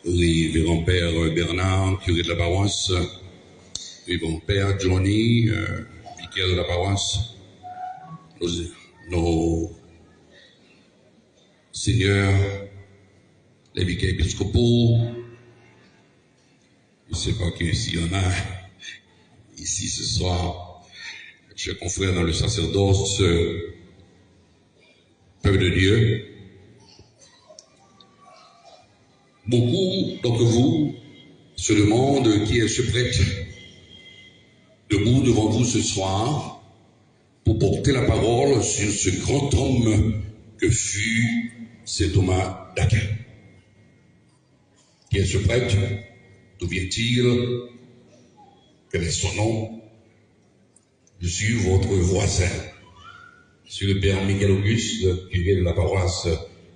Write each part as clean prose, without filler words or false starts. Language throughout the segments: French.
révérend Père Bernard, curé de la paroisse, révérend Père Johnny, vicaire de la paroisse, nos seigneurs, les vicaires épiscopaux, je ne sais pas s'il y en a ici ce soir, chers confrères dans le sacerdoce, peuple de Dieu. Beaucoup d'entre vous se demandent qui est ce prêtre debout devant vous ce soir pour porter la parole sur ce grand homme que fut saint Thomas d'Aquin. Qui est ce prêtre? D'où vient-il? Quel est son nom? Je suis votre voisin. Je suis le père Miguel Auguste, curé de la paroisse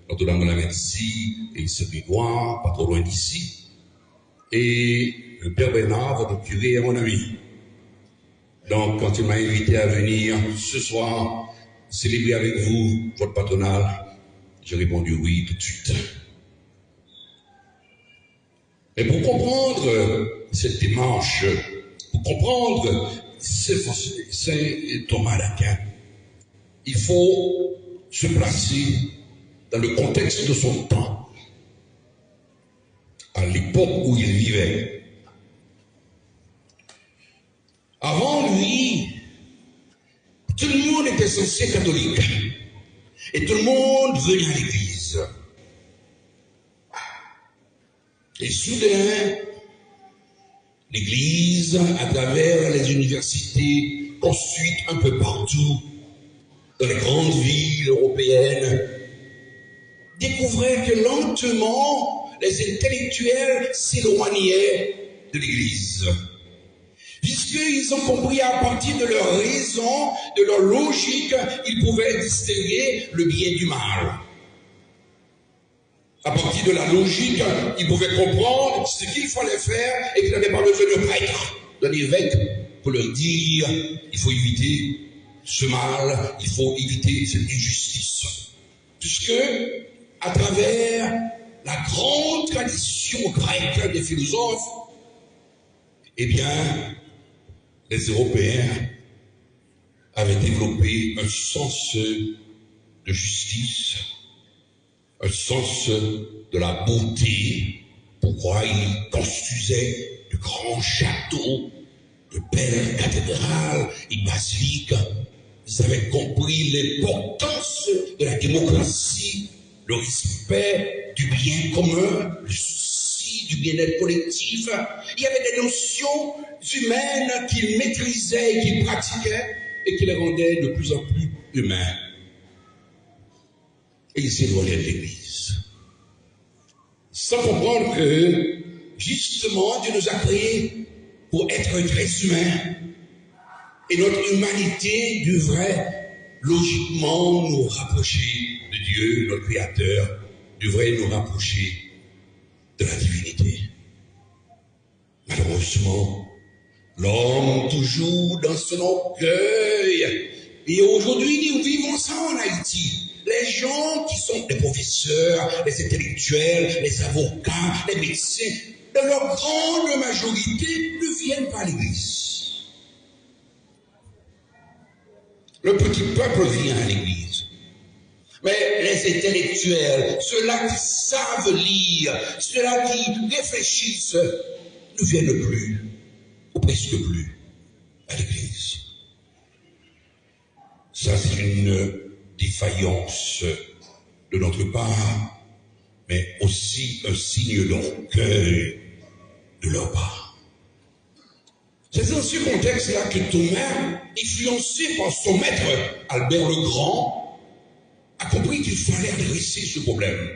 Notre-Dame de la Merci et Saint-Bigouard, pas trop loin d'ici. Et le père Bernard, votre curé, est mon ami. Donc, quand il m'a invité à venir ce soir célébrer avec vous votre patronale, j'ai répondu oui tout de suite. Et pour comprendre cette démarche, pour comprendre Saint Thomas d'Aquin, il faut se placer dans le contexte de son temps, à l'époque où il vivait. Avant lui, tout le monde était censé catholique, et tout le monde venait à l'église. Et soudain, l'église, à travers les universités construites un peu partout, dans les grandes villes européennes, découvrait que lentement, les intellectuels s'éloignaient de l'église. Puisqu'ils ont compris à partir de leur raison, de leur logique, ils pouvaient distinguer le bien du mal. À partir de la logique, ils pouvaient comprendre ce qu'il fallait faire et qu'ils n'avaient pas besoin de prêtre, d'un évêque, pour leur dire il faut éviter ce mal, il faut éviter cette injustice. Puisque, à travers la grande tradition grecque des philosophes, eh bien, les Européens avaient développé un sens de justice, un sens de la beauté. Pourquoi ils construisaient de grands châteaux, de belles cathédrales et basiliques. Ils avaient compris l'importance de la démocratie, le respect du bien commun, le souci du bien-être collectif. Il y avait des notions humaines qu'ils maîtrisaient et qu'ils pratiquaient et qui les rendaient de plus en plus humains. Et ils s'éloignaient de l'Église. Sans comprendre que, justement, Dieu nous a créés pour être très humains. Et notre humanité devrait logiquement nous rapprocher de Dieu, notre Créateur, devrait nous rapprocher de la divinité. Malheureusement, l'homme toujours dans son orgueil. Et aujourd'hui, nous vivons ça en Haïti. Les gens qui sont des professeurs, les intellectuels, les avocats, les médecins, dans leur grande majorité, ne viennent pas à l'église. Le petit peuple vient à l'église. Mais les intellectuels, ceux-là qui savent lire, ceux-là qui réfléchissent, ne viennent plus, ou presque plus, à l'église. Ça, c'est une défaillance de notre part, mais aussi un signe d'orgueil de leur part. C'est dans ce contexte-là que Thomas, influencé par son maître Albert le Grand, a compris qu'il fallait adresser ce problème.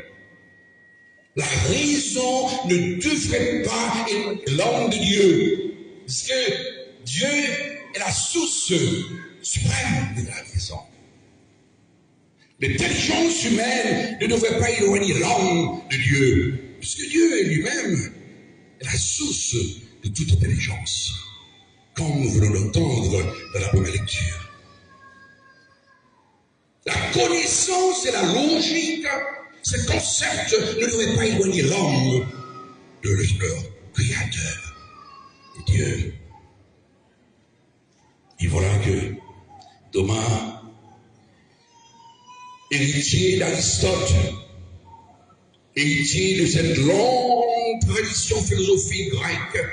La raison ne devrait pas être l'homme de Dieu, parce que Dieu est la source suprême de la raison. L'intelligence humaine ne devrait pas éloigner l'homme de Dieu, puisque Dieu est lui-même la source de toute intelligence, comme nous venons d'entendre dans la première lecture. La connaissance et la logique, ces concepts ne devraient pas éloigner l'homme de leur Créateur, Dieu. Et voilà que Thomas, héritier d'Aristote, héritier de cette longue tradition philosophique grecque,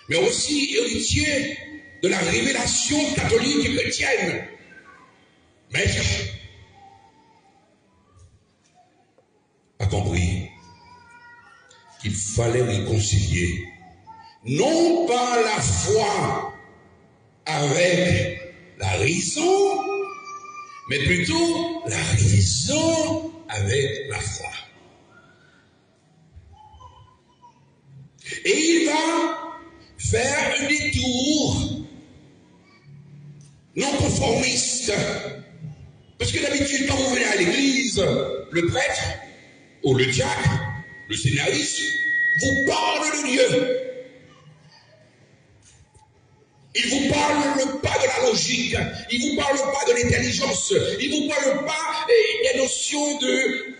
mais aussi héritier de la révélation catholique et chrétienne, maître, a compris qu'il fallait réconcilier non pas la foi avec la raison, mais plutôt la raison avec la foi. Et il va faire un détour non conformiste. Parce que d'habitude, quand vous venez à l'église, le prêtre ou le diacre, le scénariste, vous parle de Dieu. Il ne vous parle pas de la logique, il ne vous parle pas de l'intelligence, il ne vous parle pas des notions de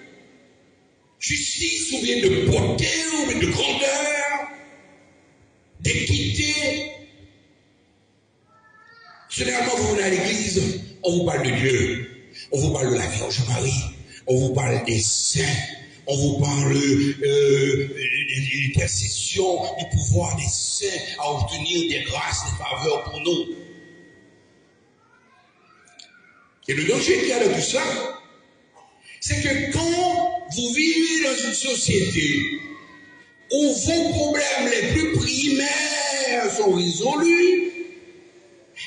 justice ou bien de beauté ou bien de grandeur, d'équité. Généralement, vous venez à l'église, on vous parle de Dieu, on vous parle de la Vierge Marie, on vous parle des saints, on vous parle de l'intercession, du pouvoir des saints à obtenir des grâces, des faveurs pour nous. Et le danger qu'il y a de tout ça, c'est que quand vous vivez dans une société où vos problèmes les plus primaires sont résolus,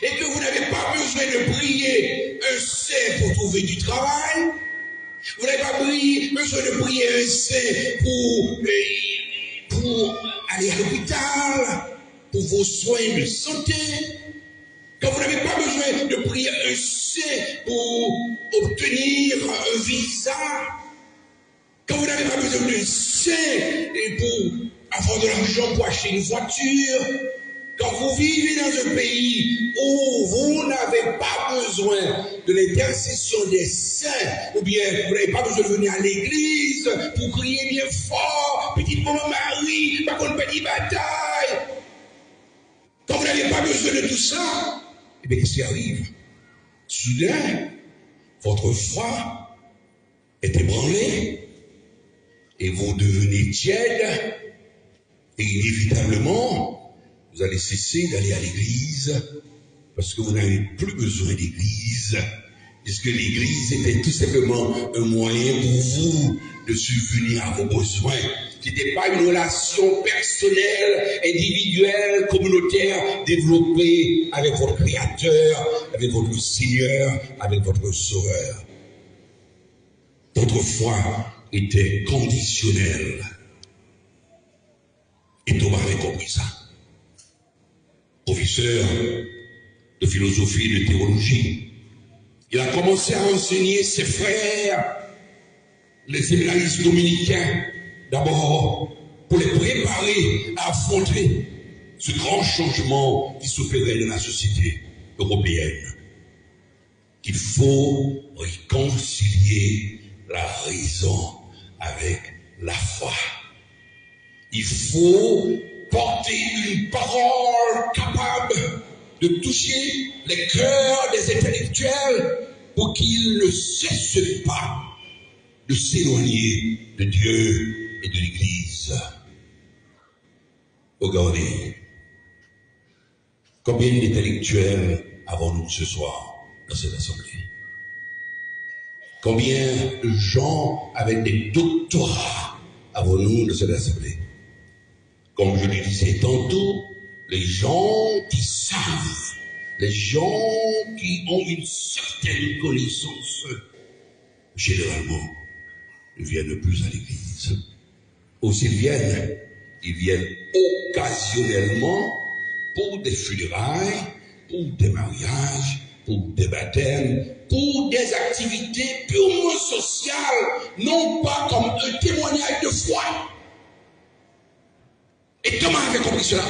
et que vous n'avez pas besoin de prier un saint pour trouver du travail, vous n'avez pas besoin de prier un saint pour aller à l'hôpital, pour vos soins de santé, quand vous n'avez pas besoin de prier un saint pour obtenir un visa, quand vous n'avez pas besoin d'un saint pour avoir de l'argent pour acheter une voiture, quand vous vivez dans un pays où vous n'avez pas besoin de l'intercession des saints, ou bien vous n'avez pas besoin de venir à l'église pour crier bien fort, petite maman Marie, par contre petite bataille, quand vous n'avez pas besoin de tout ça, eh bien qu'est-ce qui arrive? Soudain, votre foi est ébranlée et vous devenez tiède et inévitablement, vous allez cesser d'aller à l'église parce que vous n'avez plus besoin d'église. Puisque l'église était tout simplement un moyen pour vous de subvenir à vos besoins. Ce n'était pas une relation personnelle, individuelle, communautaire, développée avec votre Créateur, avec votre Seigneur, avec votre Sauveur. Votre foi était conditionnelle. Et Thomas avait compris ça. Professeur de philosophie et de théologie, il a commencé à enseigner ses frères, les séminaristes dominicains, d'abord pour les préparer à affronter ce grand changement qui s'opérait dans la société européenne. Il faut réconcilier la raison avec la foi. Il faut porter une parole capable de toucher les cœurs des intellectuels pour qu'ils ne cessent pas de s'éloigner de Dieu et de l'Église. Regardez, combien d'intellectuels avons-nous ce soir dans cette assemblée? Combien de gens avec des doctorats avons-nous dans cette assemblée? Comme je le disais tantôt, les gens qui savent, les gens qui ont une certaine connaissance, généralement, ne viennent plus à l'église. Ou s'ils viennent, ils viennent occasionnellement pour des funérailles, pour des mariages, pour des baptêmes, pour des activités purement sociales, non pas comme un témoignage de foi. Et Thomas avait compris cela.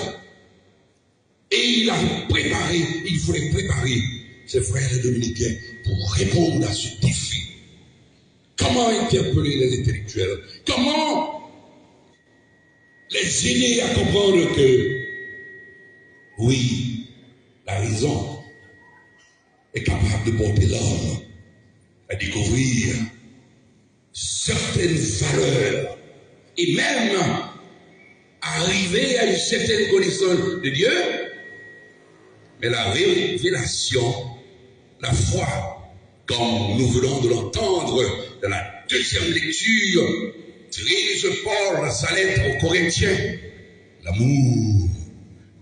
Et il a préparé, il voulait préparer ses frères dominicains pour répondre à ce défi. Comment interpeller les intellectuels? Comment les aider à comprendre que, oui, la raison est capable de porter l'homme à découvrir certaines valeurs et même à arriver à une certaine connaissance de Dieu. Mais la révélation, la foi, comme nous venons de l'entendre dans la deuxième lecture, dirige Paul dans sa lettre aux Corinthiens, l'amour,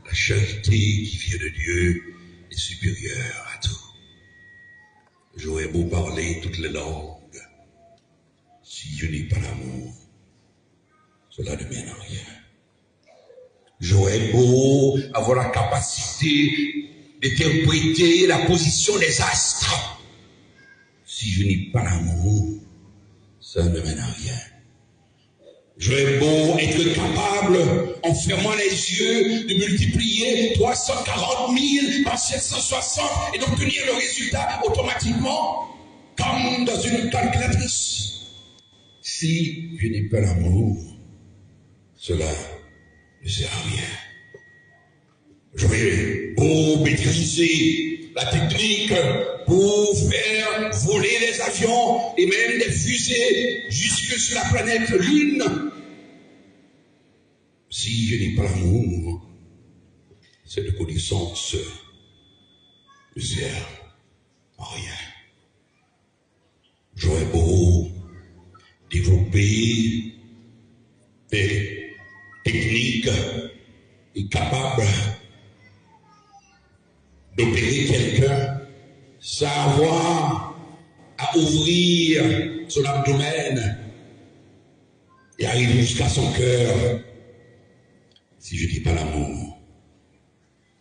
la charité qui vient de Dieu est supérieure à tout. J'aurais beau parler toutes les langues, si je n'ai pas l'amour, cela ne mène à rien. J'aurais beau avoir la capacité d'interpréter la position des astres, si je n'ai pas l'amour, ça ne mène à rien. J'aurais beau être capable, en fermant les yeux, de multiplier 340 000 par 760 et d'obtenir le résultat automatiquement, comme dans une calculatrice. Si je n'ai pas l'amour, cela ne sert à rien. J'aurais beau maîtriser la technique pour faire voler les avions et même des fusées jusque sur la planète Lune. Si je n'ai pas l'amour, cette connaissance ne sert à rien. J'aurais beau développer des techniques et capables d'opérer quelqu'un sans avoir à ouvrir son abdomen et arriver jusqu'à son cœur. Si je ne dis pas l'amour,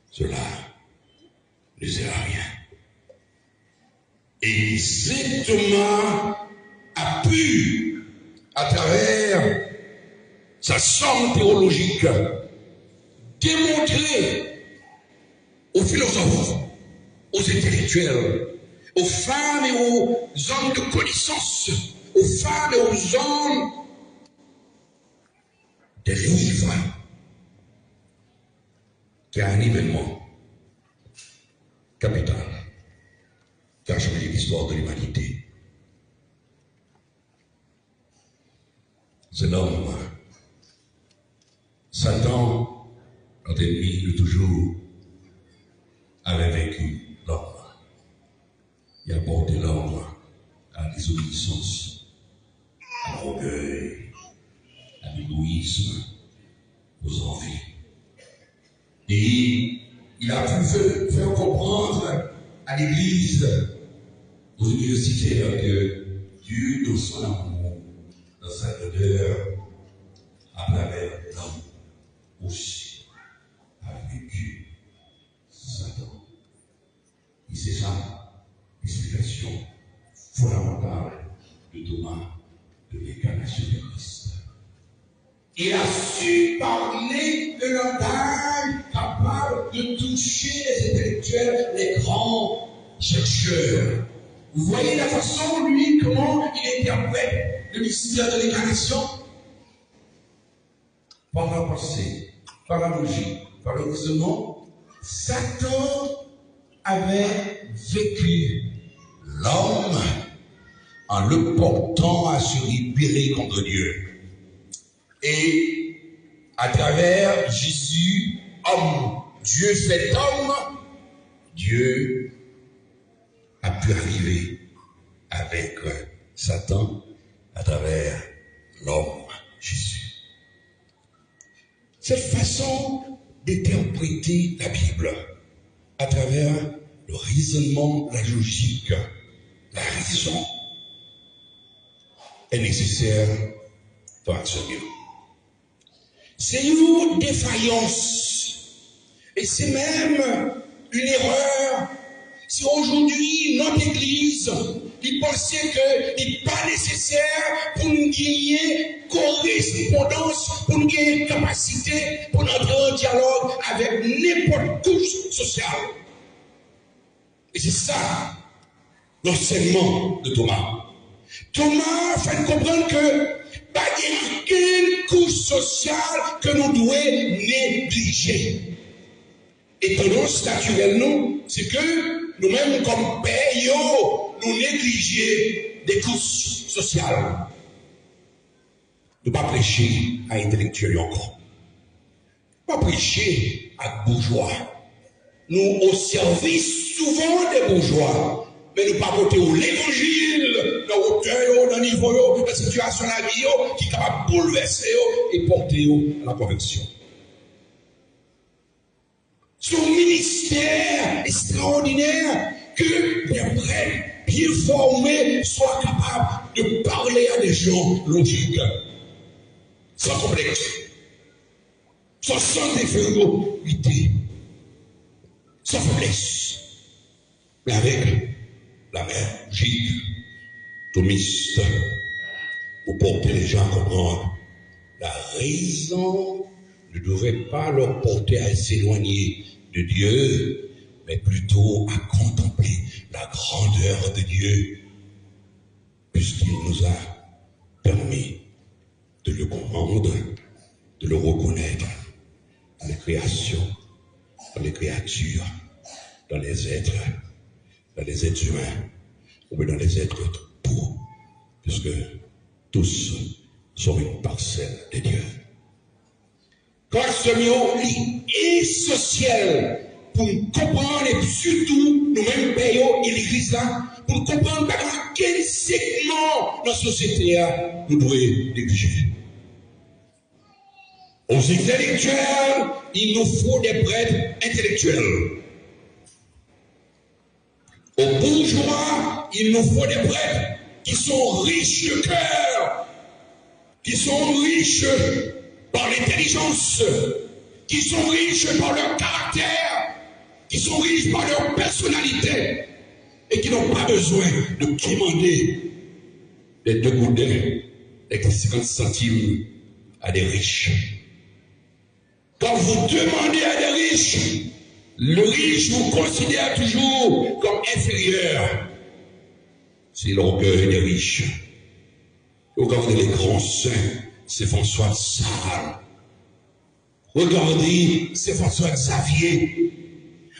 cela ne sert à rien. Et saint Thomas a pu, à travers sa somme théologique, démontrer aux philosophes, aux intellectuels, aux femmes et aux hommes de connaissance, aux femmes et aux hommes des livres, qu'il y a un événement capital qui a changé l'histoire de l'humanité. C'est l'homme. Satan, notre ennemi de toujours, avait vaincu l'homme. Il a porté l'homme à la désobéissance, à l'orgueil, à l'égoïsme, aux envies. Et il a pu faire comprendre à l'Église, aux universitaires, que Dieu, dans son amour, dans sa grandeur, à travers l'homme aussi, a vécu Satan. Et c'est ça l'explication fondamentale de Thomas de l'incarnation de Christ. Il a su parler de langage capable de toucher les intellectuels, les grands chercheurs. Vous voyez la façon, lui, comment il interprète le mystère de l'incarnation? Par la pensée, par la logique, par le raisonnement, Satan avait vécu l'homme en le portant à se libérer contre Dieu. Et à travers Jésus, homme, Dieu fait homme, Dieu a pu arriver avec Satan à travers l'homme Jésus. Cette façon d'interpréter la Bible à travers le raisonnement, la logique, la raison est nécessaire pour actionner. C'est une défaillance et c'est même une erreur si aujourd'hui notre Église il pensait qu'il n'est pas nécessaire pour nous gagner correspondance, pour nous gagner capacité, pour entrer en dialogue avec n'importe quelle couche sociale. Et c'est ça l'enseignement de Thomas. Thomas fait comprendre que Pas aucune couche sociale que nous devons négliger. Et tendance naturelle, nous, c'est que nous-mêmes, comme pères, nous négligeons des couches sociales. Nous ne pas prêcher à intellectuels encore. Pas prêcher à bourgeois. Nous au service souvent des bourgeois. Mais nous pas porter l'évangile dans hauteur, dans niveau, dans la situation de la vie, qui est capable de bouleverser et porter à la conversion. Son ministère extraordinaire que les prêtres bien formés soient capables de parler à des gens logiques, sans complexe, sans infériorité, sans faiblesse, mais avec la main logique, thomiste, pour porter les gens à comprendre. La raison ne devrait pas leur porter à s'éloigner de Dieu, mais plutôt à contempler la grandeur de Dieu, puisqu'il nous a permis de le comprendre, de le reconnaître dans les créations, dans les créatures, dans les êtres humains, ou dans les êtres beaux, puisque tous sont une parcelle de Dieu. Quand ce mot est essentiel pour nous comprendre, et surtout nous-mêmes payons et l'église là, pour comprendre quel segment de la société nous devons négliger. Aux intellectuels, il nous faut des prêtres intellectuels. Aux bourgeois, il nous faut des prêtres qui sont riches de cœur, qui sont riches par l'intelligence, qui sont riches par leur caractère, qui sont riches par leur personnalité et qui n'ont pas besoin de quémander les 2 gourdins, les 50 centimes à des riches. Quand vous demandez à des riches, le riche vous considère toujours comme inférieur. C'est l'orgueil des riches. Regardez les grands saints, c'est François de Sales. Regardez, c'est François Xavier.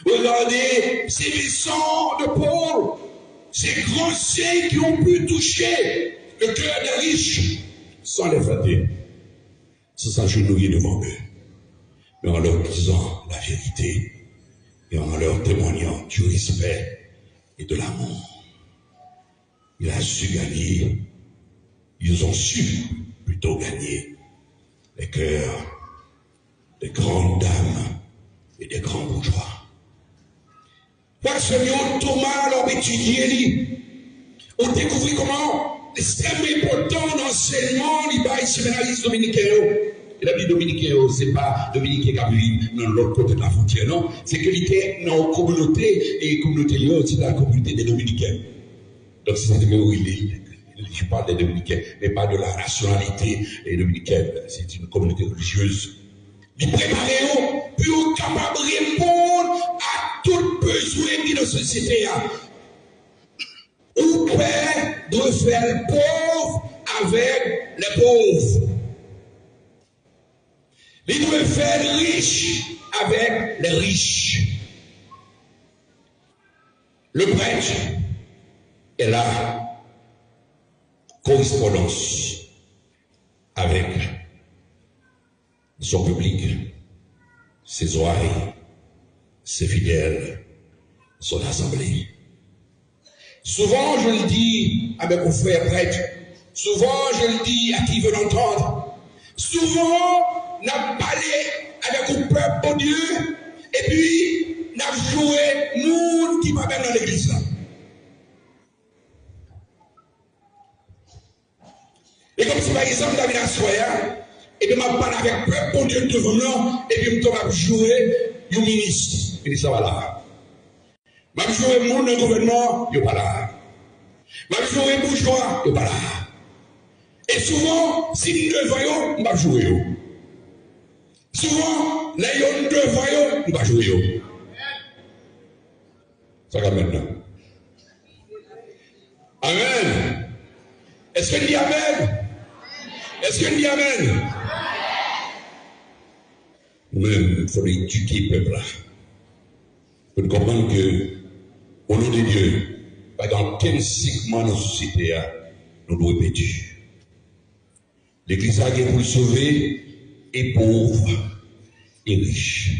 Regardez, c'est Vincent de Paul. Ces grands saints qui ont pu toucher le cœur des riches sans les flatter, sans s'agenouiller devant eux, mais en leur disant la vérité et en leur témoignant du respect et de l'amour. Il a su gagner, ils ont su plutôt gagner les cœurs des grandes dames et des grands bourgeois. Parce que Thomas l'a étudié, on découvre comment l'extrêmement important l'enseignement du séminariste dominicain. Et la vie dominicaine, ce n'est pas dominicain qui vit dans l'autre côté de la frontière, non. C'est qu'il était dans la communauté, et la communauté, c'est la communauté des dominicains. Donc c'est ça que je parle des dominicains, mais pas de la nationalité dominicaine. C'est une communauté religieuse. Il prépare pour capable de répondre à tout besoin de la société. Ou père doit faire le pauvre avec les pauvres. Il doit faire le riche avec les riches. Le prêtre est là, correspondance avec son public, ses oreilles, ses fidèles, son assemblée. Souvent, je le dis à mes confrères prêtres, souvent, je le dis à qui veut l'entendre, souvent, n'a parlé avec un peuple bon Dieu, et puis, n'a joué monde qui m'amène dans l'église là. Et comme si par exemple, David Assoya, et puis m'a parlé avec peuple bon Dieu devant nous, et puis m'a joué un ministre, il dit ça va là. M'a joué monde dans le gouvernement, il n'est pas là. M'a joué bourgeois, il n'est pas là. Et souvent, si nous devons, m'a joué. Souvent, les gens devant, on va jouer. Ça va maintenant. Amen. Est-ce que dit Amen? Est-ce qu'on dit Amen? Nous-mêmes, il faut éduquer le peuple là. Pour comprendre que, au nom de Dieu, dans quel segment de la société, nous devons perdus. L'Église a pour le sauver, et pauvre, et riche.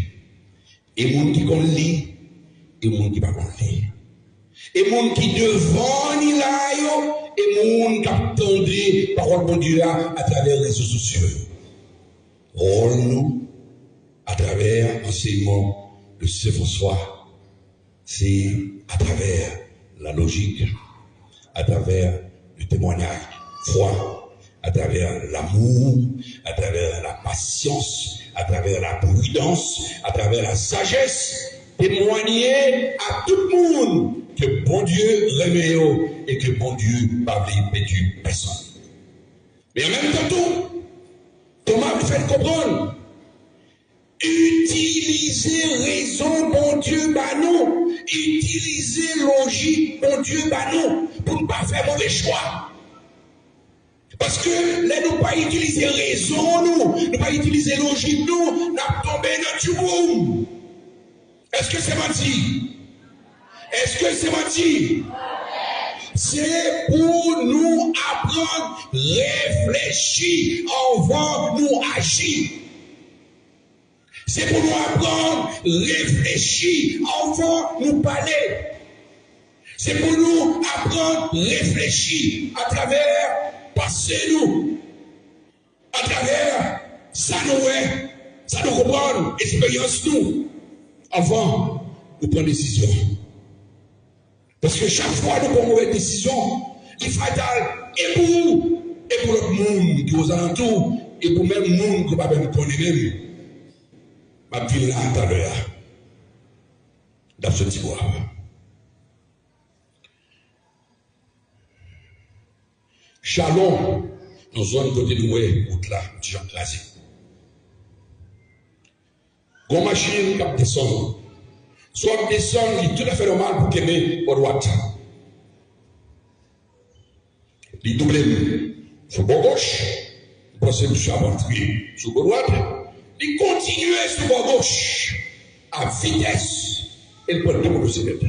Et monde qui qu'on lit, et monde qui pas qu'on lit. Et monde qui devant ni là, et monde qui attendait parole de Dieu à travers les réseaux sociaux. Rôle nous, à travers l'enseignement de Saint-François, c'est à travers la logique, à travers le témoignage, foi, à travers l'amour, à travers la patience, à travers la prudence, à travers la sagesse, témoigner à tout le monde que bon Dieu remet et que bon Dieu ne va pas perdre personne. Mais en même temps, tout, Thomas me fait comprendre. Utilisez raison, bon Dieu, bah non. Utilisez logique, bon Dieu, bah non. Pour ne pas faire mauvais choix. Parce que là, nous ne pas utiliser raison, nous ne pas utiliser logique, nous tombé dans du boom. Est-ce que c'est menti? Est-ce que c'est menti? C'est pour nous apprendre, réfléchir avant nous agir. C'est pour nous apprendre, réfléchir avant nous parler. C'est pour nous apprendre, réfléchir à travers passer nous, à travers ça nous comprendre, expérience nous, avant de prendre décision. Parce que chaque fois nous prenons une décision, il est fatal, et pour nous, et pour l'autre monde qui est aux alentours, et pour même le monde qui ne va même connaître même. Ma vie là tout à l'heure, dans ce petit bois. Chalon, dans zone côté de l'ouest, route là, petit gens classé. Gon machine qui descend. Soit descend, il est tout à fait normal pour qu'il ait au droite. Il double sur le gauche, il passe sur la batterie sur le droite. Il continue sur le gauche à vitesse et il prend deux motocyclettes.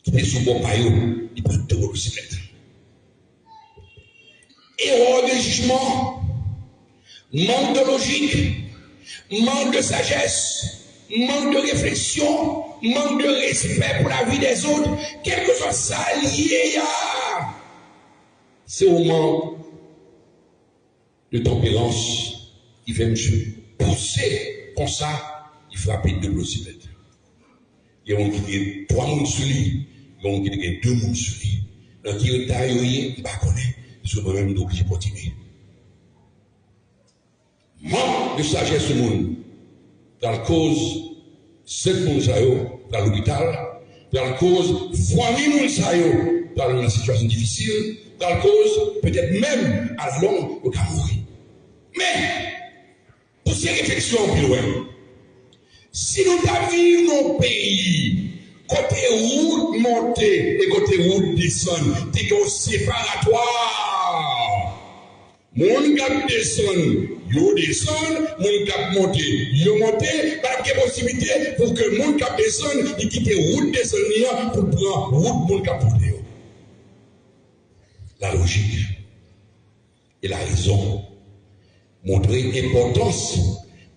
Il est sur le paillot, il prend deux motocyclettes. Erreur de jugement, manque de logique, manque de sagesse, manque de réflexion, manque de respect pour la vie des autres, quel que soit ça lié à. C'est au manque de tempérance qui fait monsieur pousser comme ça, il frappe deux motocyclettes. Il y a un qui dit 3 personnes sur lui, il y a un qui dit 2 personnes sur lui. Donc il est taillé, il ne connaît pas. Sur moi-même d'obligé pour continuer. Manque de sagesse au monde, dans la cause 7 personnes dans l'hôpital, dans la cause 3000 personnes dans une situation difficile, dans la cause peut-être même à l'homme au Cameroun. Mais, pour ces réflexions plus loin, si nous vivons dans nos pays, côté route montée et côté route descend, c'est un séparatoire. Mon cap descend, yo descend, mon cap monte, yo monte, pas de possibilité pour que mon cap descend, il quitte route descendre pour prendre route mon cap monte. La logique et la raison montrer l'importance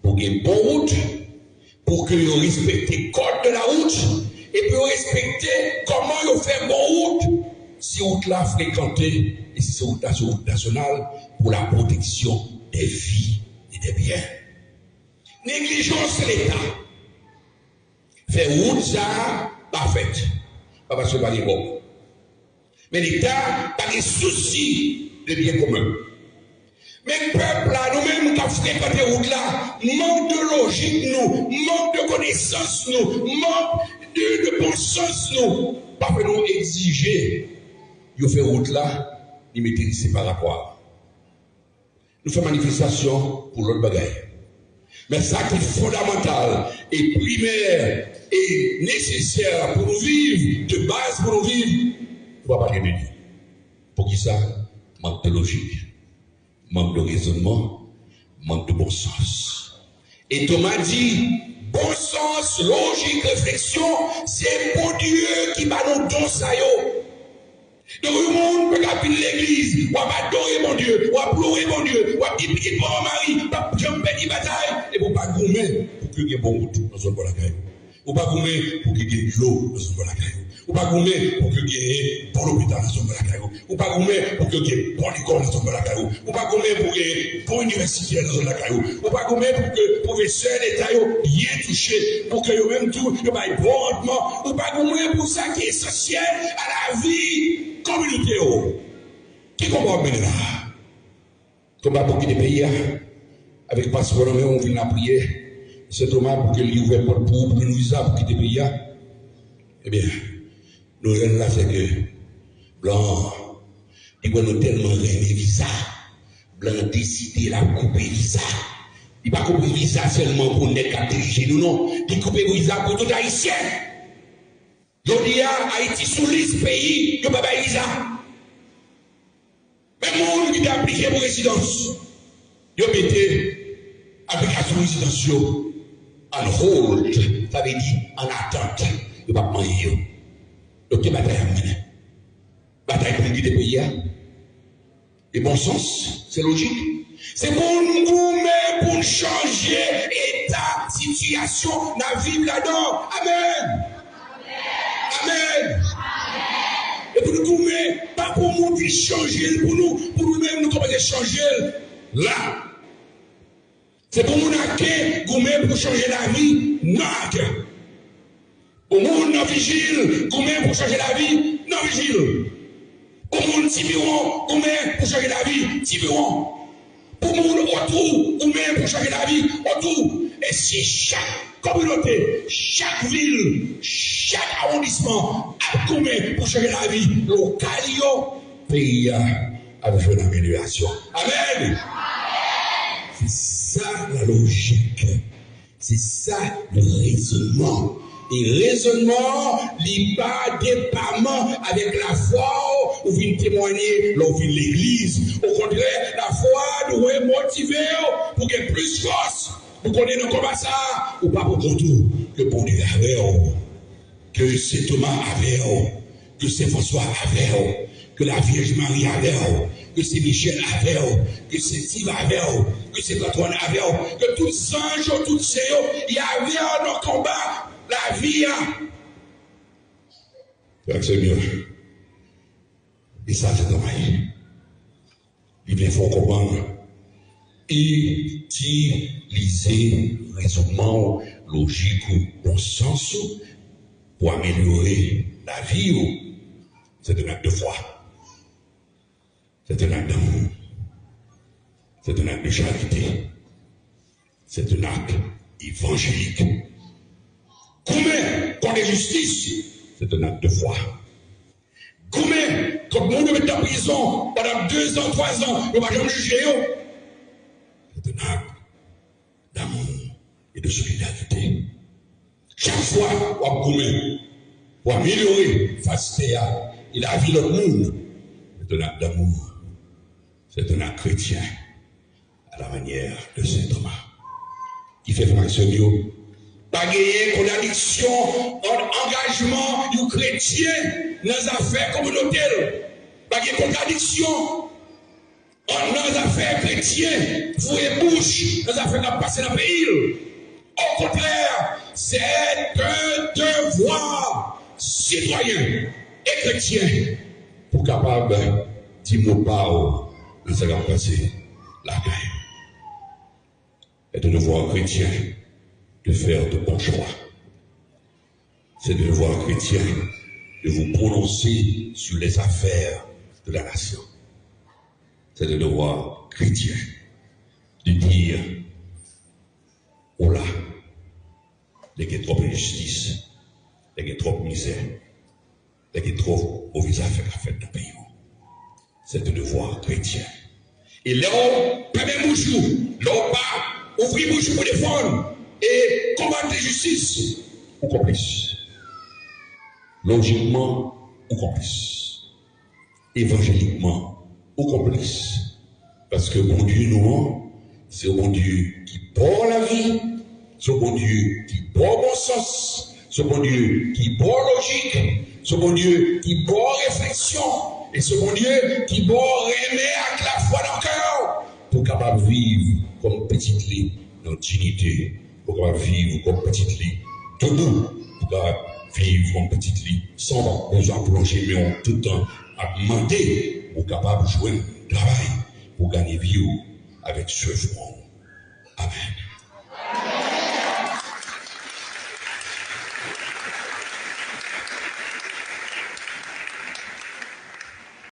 pour qu'il y ait une bonne route, pour que vous respectez le code de la route et pour respecter comment vous faites une bonne route. Si route là fréquentée et si c'est route nationale pour la protection des vies et des biens. Négligence de l'État. Faire route ça, pas fait. Pas parce que pas les bons. Mais l'État a des soucis de biens communs. Mais le peuple là, nous-mêmes qui avons fréquenté route là, manque de logique nous, manque de connaissances nous, manque de bon sens nous. Pas que nous exiger, nous fait route là, nous mettons séparatoire. Nous faisons manifestation pour l'autre bagaille. Mais ça qui est fondamental et primaire et nécessaire pour nous vivre, de base pour nous vivre, on ne va pas gagner. Pour qui ça? Manque de logique. manque de raisonnement, manque de bon sens. Et Thomas dit, bon sens, logique, réflexion, c'est pour Dieu qui va nous donner ça. Donc le monde peut appeler l'église, ou adorer mon Dieu, ou pleurer mon Dieu, ou dire petit pour mon mari, ou jumper une bataille, et pour pas gommer pour qu'il y ait bon route dans son bon la caillou. Ou pas gommer pour qu'il y ait de l'eau dans son bon la caillou. Ou pas gommer pour qu'il y ait bon hôpital dans son bon la caillou. Ou pas gommer pour qu'il y ait bon école dans son bon la caillou. Ou pas gommer pour qu'il y ait bon université dans son bon la caillou. Ou pas gommer pour que le professeur d'État bien touché, pour que eux même tout, il y ait bon rendement. Ou pas gommer pour ça qui est essentiel à la vie communautaire. Qui comprend bien là? Thomas pour qu'il des pays, avec passeport, on vient la prière. C'est Thomas pour qu'il ouvre porte pour nous visa pour quitter le pays. Eh bien, nous là, c'est que Blanc, il va nous tellement aimer visa. Blanc décidé la couper visa. Il va couper visa seulement pour nous diriger nous, non. Il coupe visa pour tout Haïtien. Je dis à Haïti sous liste pays, il n'y a pas de visa. Même monde qui a appliqué pour résidence, il mettez application résidence en hold, ça veut dire en attente. Il ne va pas manger. Donc, il y a bataille à mener. Bataille pour guider le pays. Et bon sens, c'est logique. C'est pour nous goumer, pour changer état, situation, la vie là-dedans. Amen. Amen. Et pour nous goumer, pas pour nous qui changer, pour nous-mêmes, nous commencer à changer là. C'est pour nous goumer pour changer la vie, non. Au monde non vigile, goumer pour changer la vie, non vigile. Au monde tiburon, goumer pour changer la vie, tiburon. Pour monde autour, goumer pour changer la vie, autour. Et si chaque communauté, chaque ville, chaque arrondissement a goumer pour changer la vie, local, le pays a besoin d'amélioration. Amen. C'est ça la logique. C'est ça le raisonnement. Et raisonnement, il pas dépendamment avec la foi ou vient témoigner lors de l'église. Au contraire, la foi nous est motivée pour qu'il y ait plus de force. Pour qu'on ait comme ça, ou pas pour qu'on tout, que bon Dieu avait, que Saint Thomas avait, que Saint François avait, que la Vierge Marie avait, que Saint Michel avait, que Saint Yves avait, que Saint Antoine avait, que tous les anges, tous ces il y avait dans le combat. La vie, c'est mieux. Et ça, c'est dommage. Il bien faut comprendre. Utiliser raisonnement, logique ou bon sens pour améliorer la vie. C'est un acte de foi. C'est un acte d'amour. C'est un acte de charité. C'est un acte évangélique. Combien contre la justice, c'est un acte de foi. Combien quand on met en prison pendant 2 ans, 3 ans, on ne va jamais juger. C'est un acte d'amour et de solidarité. Chaque fois, on commet pour améliorer face à la vie de l'autre monde. C'est un acte d'amour. C'est un acte chrétien à la manière de Saint Thomas. Qui fait fractionner pas gagner contradiction en engagement du chrétien dans les affaires communautaires. Pas gagner contradiction dans les affaires chrétiennes. Vous et bouche dans les affaires qui passent dans le pays. Au contraire, c'est un devoir citoyen et chrétien pour capable de dire mon pas dans ce qui va passer la guerre. C'est un devoir chrétien de faire de bons choix. C'est le devoir chrétien de vous prononcer sur les affaires de la nation. C'est le devoir chrétien de dire, oh là, il y a trop d'injustice, il y a trop de misère, il y a trop de mauvaises affaires à faire dans le pays. C'est le devoir chrétien. Et là, pas même bonjour, là, pas ouvrir bonjour pour défendre. Et combattre la justice, ou complice. Logiquement, ou complice. Évangéliquement, ou complice. Parce que bon Dieu, nous, c'est un bon Dieu qui porte la vie, c'est un bon Dieu qui porte bon sens, c'est un bon Dieu qui porte logique, c'est un bon Dieu qui porte réflexion, et c'est un bon Dieu qui porte aimer avec la foi dans le cœur, pour capable vivre comme petite lit dans dignité, pour capable vivre comme petite lit tout doux, pour capable vivre comme petite lit sans besoin de plonger, mais tout le temps à demander pour capable jouer un travail pour gagner vie avec ce front. Amen.